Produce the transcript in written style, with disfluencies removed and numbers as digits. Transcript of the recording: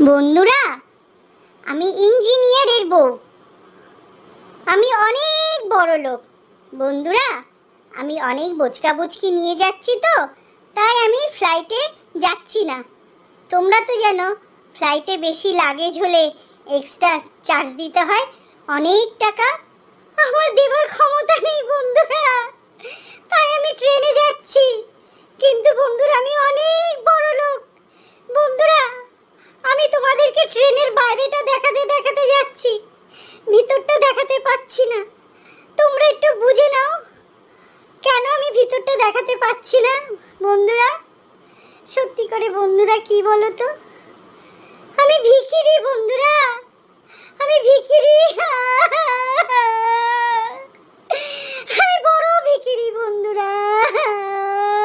বন্ধুরা, আমি ইঞ্জিনিয়ারের বউ। আমি অনেক বড় লোক। বন্ধুরা, আমি অনেক বোচকা বুচকি নিয়ে যাচ্ছি, তো তাই আমি ফ্লাইটে যাচ্ছি না। তোমরা তো জানো, ফ্লাইটে বেশি লাগেজ হলে এক্সট্রা চার্জ দিতে হয় অনেক টাকা। আমার দেবার ক্ষমতা নেই বন্ধুরা, তাই আমি ট্রেনে যাচ্ছি। কিন্তু বন্ধুরা, আমি অনেক বড় লোক। বন্ধুরা, আমি তোমাদেরকে ট্রেনের বাইরেটা দেখাতে দেখাতে যাচ্ছি, ভিতরটা দেখাতে পাচ্ছি না। তোমরা একটু বুঝে নাও কেন আমি ভিতরটা দেখাতে পাচ্ছি না। বন্ধুরা, সত্যি করে বন্ধুরা, কি বলো তো, আমি ভিখিরি বন্ধুরা, আমি ভিখিরি। আমি বড় ভিখিরি বন্ধুরা।